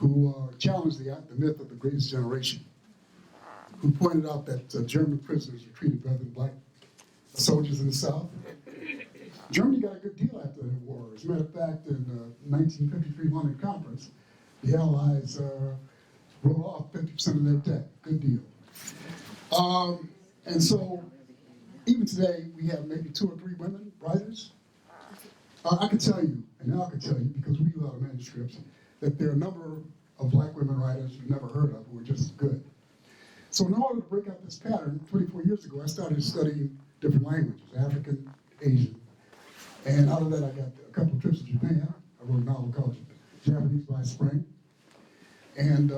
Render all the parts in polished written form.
who challenged the myth of the greatest generation, who pointed out that German prisoners were treated better than black soldiers in the South. Germany got a good deal after the war. As a matter of fact, in the 1953 London Conference, the Allies wrote off 50% of their debt. Good deal. And so, even today, we have maybe 2 or 3 women writers. I can tell you, and now I can tell you, because we use a lot of manuscripts, that there are a number of black women writers you've never heard of who are just as good. So in order to break out this pattern, 24 years ago, I started studying different languages, African, Asian. And out of that, I got a couple of trips to Japan. I wrote a novel called Japanese by Spring, and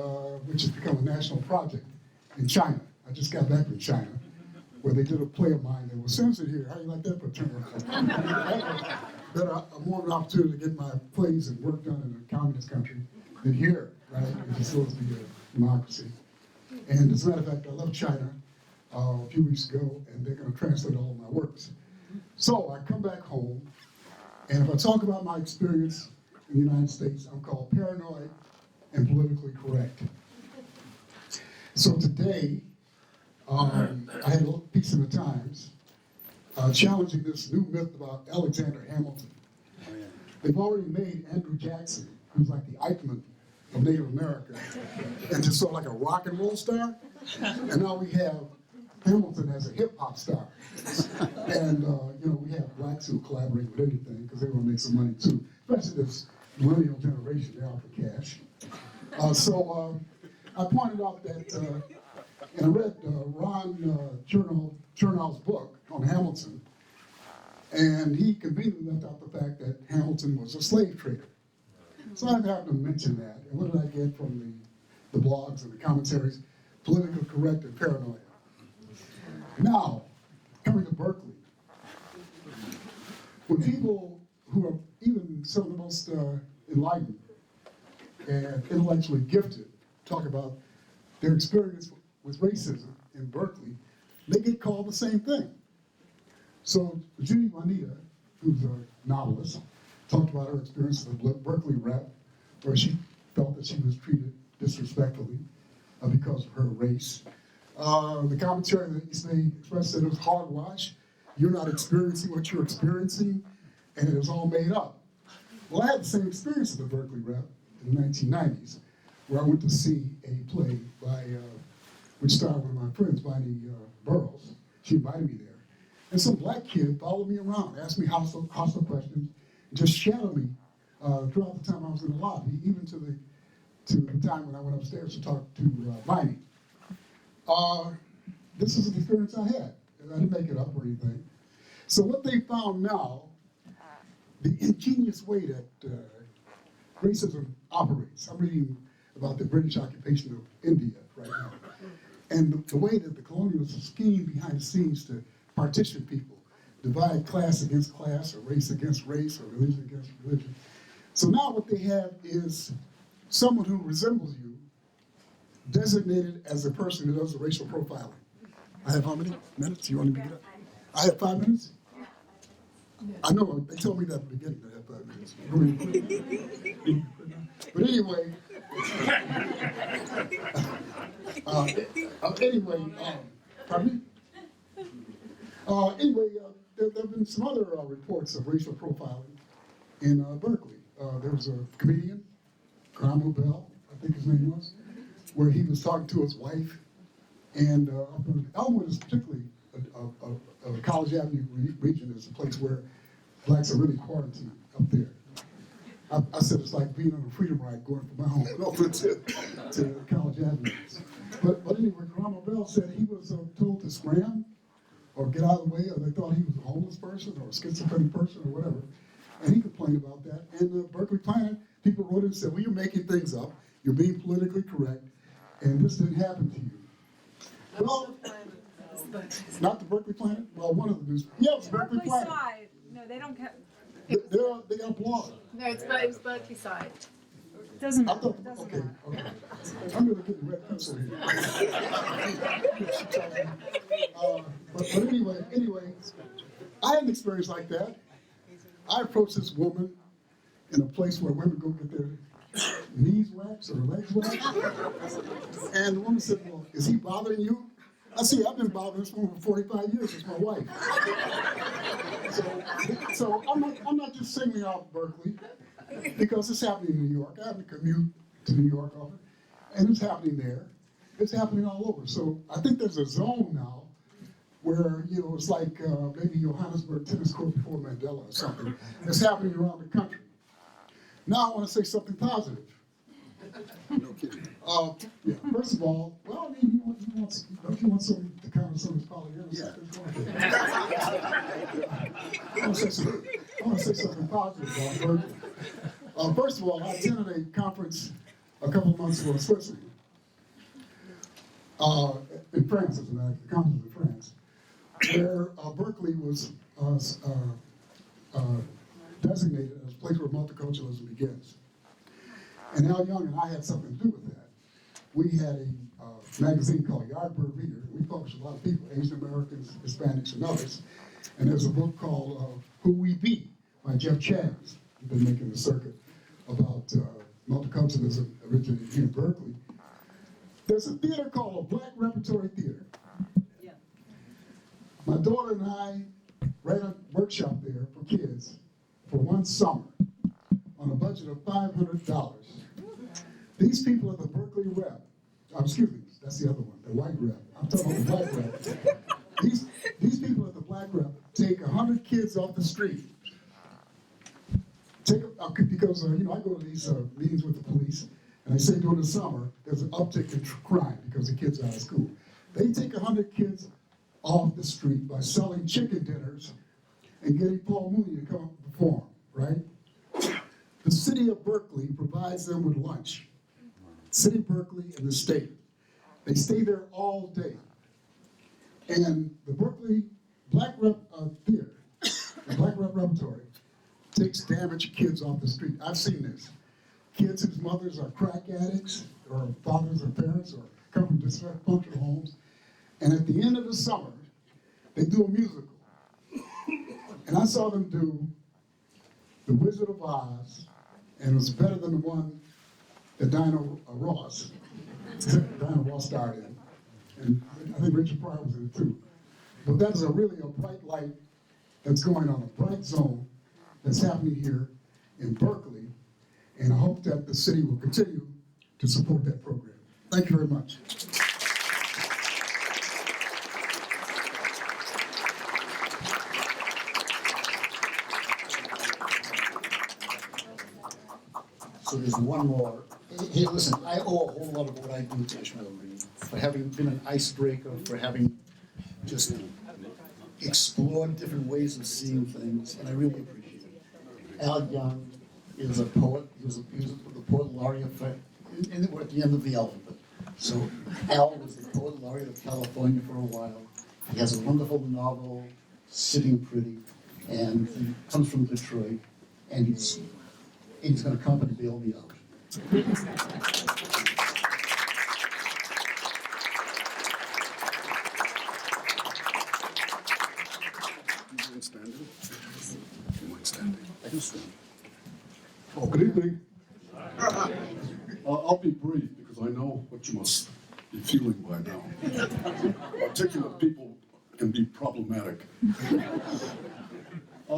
which has become a national project in China. I just got back from China, where they did a play of mine that was censored here. How do you like that for a turnaround? That I more an opportunity to get my plays and work done in a communist country than here, right? It just shows the democracy. And as a matter of fact, I left China a few weeks ago, and they're going to translate all of my works. So I come back home, and if I talk about my experience in the United States, I'm called paranoid and politically correct. So today, I had a little piece in the Times challenging this new myth about Alexander Hamilton. They've already made Andrew Jackson, who's like the Eichmann of Native America, and just sort of like a rock and roll star. And now we have Hamilton as a hip hop star. And we have blacks who collaborate with anything because they want to make some money too, especially this millennial generation. They're out for cash. So I pointed out that, and I read Ron Chernow's book on Hamilton, and he conveniently left out the fact that Hamilton was a slave trader. So I happened to mention that, and what did I get from the blogs and the commentaries? Politically correct and paranoia. Now, coming to Berkeley, when people who are even some of the most enlightened and intellectually gifted talk about their experience with racism in Berkeley, they get called the same thing. So Judy Juanita, who's a novelist, talked about her experience at the Berkeley rep, where she felt that she was treated disrespectfully because of her race. The commentary that Ishmael expressed said it was hogwash. You're not experiencing what you're experiencing, and it was all made up. Well, I had the same experience at the Berkeley rep in the 1990s, where I went to see a play by, which starred one of my friends, Bonnie Burroughs. She invited me there. And some black kid followed me around, asked me hostile questions, and just shadowed me throughout the time I was in the lobby, even to the time when I went upstairs to talk to Bonnie. This is an experience I had. I didn't make it up or anything. So what they found now, the ingenious way that racism operates. I'm reading about the British occupation of India right now. And the way that the colonialists schemed behind the scenes to partition people, divide class against class, or race against race, or religion against religion. So now what they have is someone who resembles you designated as a person who does the racial profiling. I have how many minutes? You want me to get up? I have 5 minutes? I know, they told me that at the beginning that I had 5 minutes. But anyway, pardon me? There have been some other reports of racial profiling in Berkeley. There was a comedian, Graham Bell, I think his name was, where he was talking to his wife. And Elmwood is particularly a College Avenue region is a place where blacks are really quarantined up there. I said it's like being on a freedom ride going from my home over to College Avenue. But anyway, Graham Bell said he was told to scram or get out of the way, or they thought he was a homeless person or a schizophrenic person or whatever. And he complained about that. And the Berkeley Planet, people wrote in and said, well, you're making things up, you're being politically correct, and this didn't happen to you. Well, not the Berkeley Planet? Well, one of the news. Yeah, it's Berkeley Planet. Side. No, they don't have. They got blog. No, it's Berkeley side. Doesn't matter. Okay. I'm going to get the red pencil here. But anyway, I had an experience like that. I approached this woman in a place where women go get their knees wet. waxed or her legs waxed. And the woman said, well, is he bothering you? I see, I've been bothering this woman for 45 years. It's my wife. So I'm not just singling out Berkeley, because it's happening in New York. I have to commute to New York often, and it's happening there. It's happening all over. So I think there's a zone now where, you know, it's like maybe Johannesburg tennis court before Mandela or something. It's happening around the country. Now I want to say something positive. No kidding. Yeah. First of all, well, I mean, don't you want some to counter some of his polyamorous? Yeah. I want to say something positive about Berkeley. First of all, I attended a conference a couple of months ago in Switzerland, in France, as a matter of fact, the conference in France, where Berkeley was designated as a place where multiculturalism begins. And Al Young and I had something to do with that. We had a magazine called Yardbird Reader. We published a lot of people, Asian Americans, Hispanics, and others. And there's a book called Who We Be by Jeff Chaz, who's been making the circuit about multiculturalism originated here in Berkeley. There's a theater called a Black Repertory Theater. Yeah. My daughter and I ran a workshop there for kids for one summer on a budget of $500. These people at the Berkeley Rep, excuse me, that's the other one, the white rep. I'm talking about the black rep. These people at the black rep take 100 kids off the street. Because you know, I go to these meetings with the police, and they say during the summer there's an uptick in crime because the kids are out of school. They take 100 kids off the street by selling chicken dinners and getting Paul Mooney to come up and perform, right? The city of Berkeley provides them with lunch. City of Berkeley and the state. They stay there all day. And the Berkeley Black Rep Theater, the Black Rep Repertory, takes damaged kids off the street. I've seen this. Kids whose mothers are crack addicts, or fathers or parents, or come from dysfunctional homes. And at the end of the summer, they do a musical. And I saw them do The Wizard of Oz, and it was better than the one that Diana Ross starred in. And I think Richard Pryor was in it too. But that is really a bright light that's going on, a bright zone that's happening here in Berkeley. And I hope that the city will continue to support that program. Thank you very much. So there's one more. Hey, listen, I owe a whole lot of what I do to Ishmael Green for having been an icebreaker, for having just explored different ways of seeing things, and I really appreciate it. Al Young is a poet. He was the poet laureate and we're at the end of the alphabet. So Al was the poet laureate of California for a while. He has a wonderful novel, Sitting Pretty, and he comes from Detroit, and he's going to come and bail me out. I can stand. Oh, good evening. I'll be brief because I know what you must be feeling by now. Articulate people can be problematic.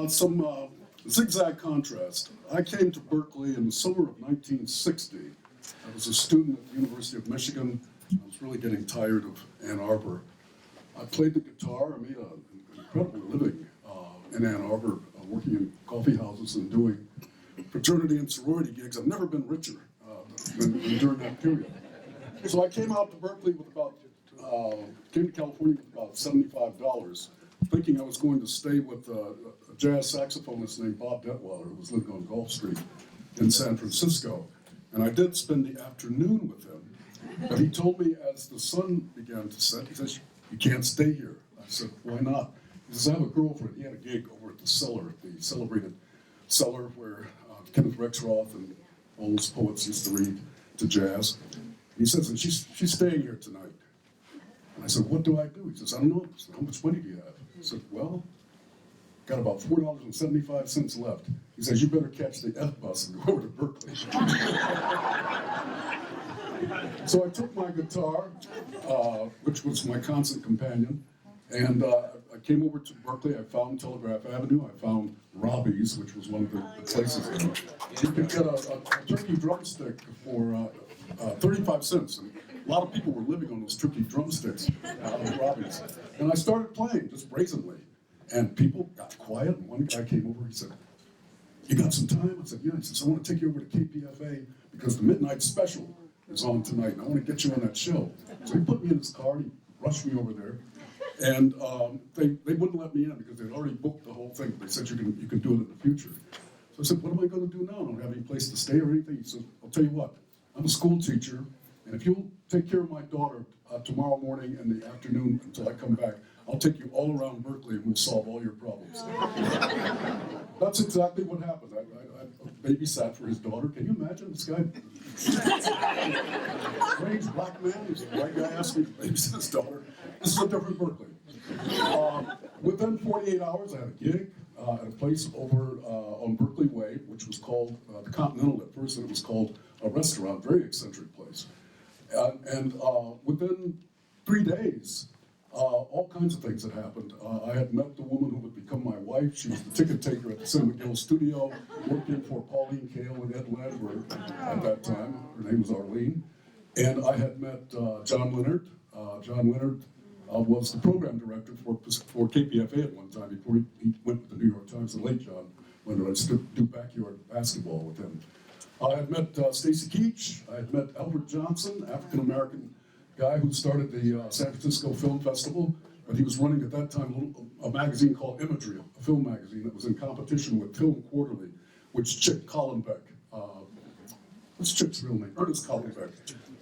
Some zigzag contrast. I came to Berkeley in the summer of 1960. I was a student at the University of Michigan. I was really getting tired of Ann Arbor. I played the guitar. I made an incredible living in Ann Arbor, working in coffee houses and doing fraternity and sorority gigs. I've never been richer than during that period. So I came out to Berkeley with came to California with about $75, thinking I was going to stay with a jazz saxophonist named Bob Detweiler, who was living on Gulf Street in San Francisco. And I did spend the afternoon with him. But he told me as the sun began to set, he says, "You can't stay here." I said, "Why not?" He says, "I have a girlfriend." He had a gig over at the Cellar, the celebrated Cellar, where Kenneth Rexroth and all those poets used to read to jazz. He says, "And she's staying here tonight." And I said, "What do I do?" He says, "I don't know." I said, "How much money do you have?" I said, "Well, got about $4.75 left." He says, "You better catch the F bus and go over to Berkeley." So I took my guitar, which was my constant companion, and I came over to Berkeley. I found Telegraph Avenue. I found Robbie's, which was one of the places there. You could get a turkey drumstick for 35 cents. And a lot of people were living on those turkey drumsticks out of Robbie's. And I started playing just brazenly. And people got quiet, and one guy came over, he said, "You got some time?" I said, "Yeah." He says, "I want to take you over to KPFA because the midnight special is on tonight, and I want to get you on that show." So he put me in his car, and he rushed me over there. And they wouldn't let me in because they'd already booked the whole thing. They said, you can do it in the future. So I said, "What am I going to do now? I don't have any place to stay or anything." He said, "I'll tell you what, I'm a school teacher, and if you'll take care of my daughter tomorrow morning and the afternoon until I come back, I'll take you all around Berkeley and we'll solve all your problems." That's exactly what happened. I babysat for his daughter. Can you imagine this guy? Strange black man, this white guy asked me to babysit his daughter. This is a different Berkeley. Within 48 hours, I had a gig at a place over on Berkeley Way, which was called the Continental at first, and it was called a restaurant, very eccentric place. And within 3 days, all kinds of things had happened. I had met the woman who would become my wife. She was the ticket taker at the Sam McGill studio, working for Pauline Kael and Ed Ladberg at that time. Her name was Arlene. And I had met John Leonard. John Leonard was the program director for KPFA at one time before he went to the New York Times, the late John Leonard. I used to do backyard basketball with him. I had met Stacy Keach. I had met Albert Johnson, African-American guy who started the San Francisco Film Festival, but he was running at that time a magazine called Imagery, a film magazine that was in competition with Film Quarterly, which Chick Collenbeck, what's Chick's real name? Ernest Collenbeck,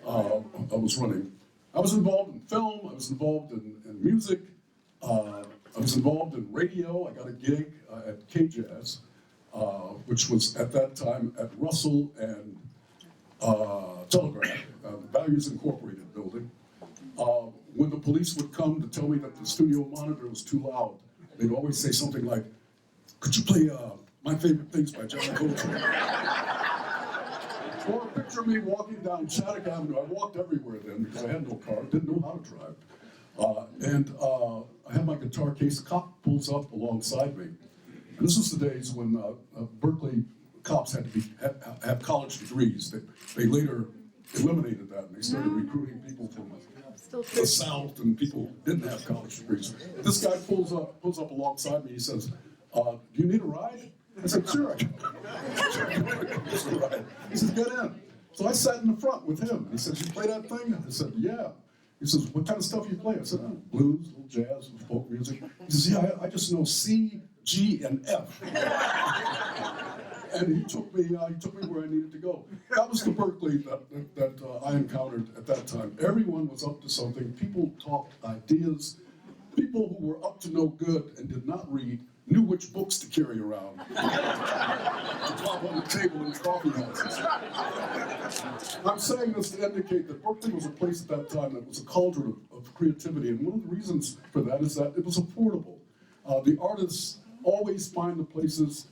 was running. I was involved in film, I was involved in music, I was involved in radio. I got a gig at KJazz, which was at that time at Russell and Telegraph, the Values Incorporated building. When the police would come to tell me that the studio monitor was too loud, they'd always say something like, "Could you play My Favorite Things by John Coltrane?" Or picture me walking down Shattuck Avenue. I walked everywhere then because I had no car, didn't know how to drive. And I had my guitar case, a cop pulls up alongside me. And this was the days when Berkeley cops had to have college degrees. They later eliminated that and they started recruiting people from the South and people who didn't have college degrees. This guy pulls up alongside me. He says, "Do you need a ride?" I said, "Sure, I can." He says, "Get in." So I sat in the front with him. He says, "You play that thing?" I said, "Yeah." He says, "What kind of stuff you play?" I said, "Oh, blues, little jazz, folk music." He says, "Yeah, I just know C, G, and F." And he took me where I needed to go. That was the Berkeley that I encountered at that time. Everyone was up to something. People talked ideas. People who were up to no good and did not read knew which books to carry around. To pop on the table in coffee houses. I'm saying this to indicate that Berkeley was a place at that time that was a cauldron of creativity, and one of the reasons for that is that it was affordable. The artists always find the places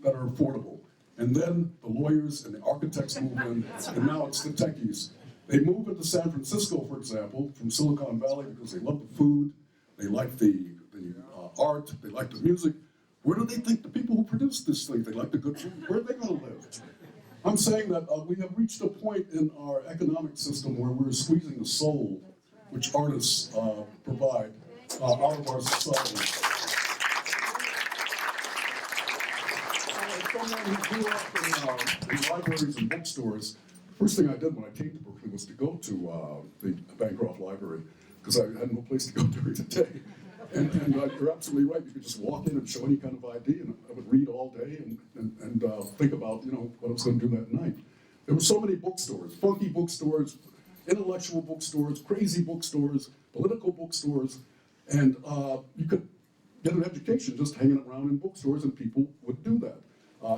that are affordable. And then the lawyers and the architects move in, and now it's the techies. They move into San Francisco, for example, from Silicon Valley because they love the food, they like the art, they like the music. Where do they think the people who produce this thing, they like the good food, where are they going to live? I'm saying that we have reached a point in our economic system where we're squeezing the soul, which artists provide, out of our society. Someone who grew up in libraries and bookstores, the first thing I did when I came to Berkeley was to go to the Bancroft Library, because I had no place to go during the day. And you're absolutely right, you could just walk in and show any kind of ID, and I would read all day and think about, what I was going to do that night. There were so many bookstores, funky bookstores, intellectual bookstores, crazy bookstores, political bookstores, and you could get an education just hanging around in bookstores, and people would do that.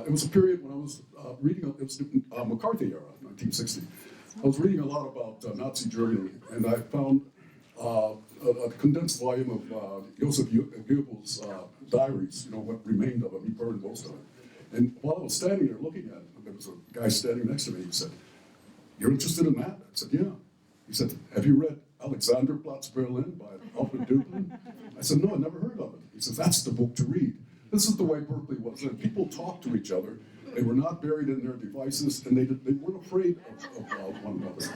It was a period when I was reading, it was McCarthy era, 1960. I was reading a lot about Nazi Germany, and I found a condensed volume of Joseph Goebbels' diaries, what remained of him. He burned most of it. And while I was standing there looking at it, there was a guy standing next to me. He said, "You're interested in that?" I said, "Yeah." He said, have you read Alexanderplatz Berlin by Alfred Dublin? I said, no, I never heard of it. He says, that's the book to read. This is the way Berkeley was. And people talked to each other. They were not buried in their devices, and they weren't afraid of one another.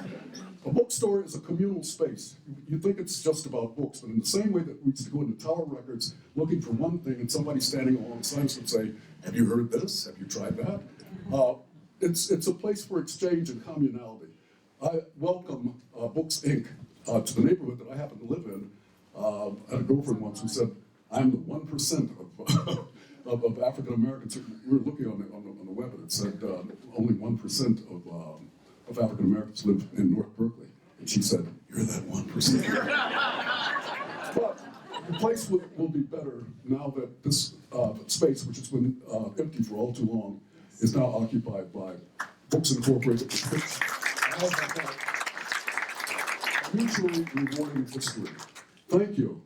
A bookstore is a communal space. You think it's just about books, but in the same way that we used to go into Tower Records looking for one thing, and somebody standing alongside us would say, have you heard this? Have you tried that? It's a place for exchange and communality. I welcome Books Inc. To the neighborhood that I happen to live in. I had a girlfriend once who said, I'm the 1% of African Americans. We were looking on the web, and it said only 1% of African Americans live in North Berkeley. And she said, you're that 1%. But the place will be better now that this space, which has been empty for all too long, is now occupied by Books Incorporated. Mutually rewarding history. Thank you.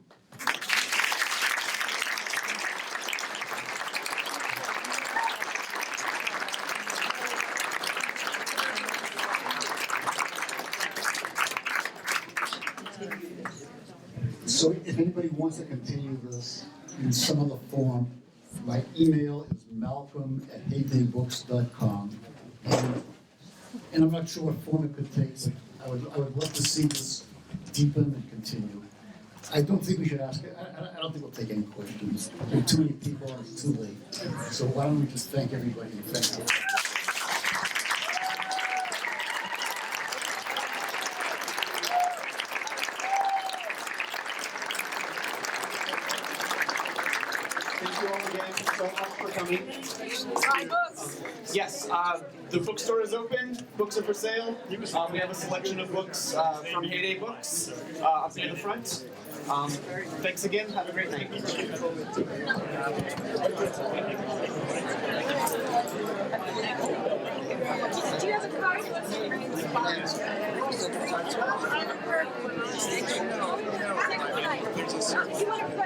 So if anybody wants to continue this in some other form, my email is malcolm@heydaybooks.com. And I'm not sure what form it could take, but I would love to see this deepen and continue. I don't think we should ask, I don't think we'll take any questions. There are too many people and it's too late. So why don't we just thank everybody and thank you. Thank you all again so much for coming. Buy books. Yes, the bookstore is open. Books are for sale. We have a selection of books from Heyday Books up near the front. Thanks again. Have a great night. Did you have a card? You want to put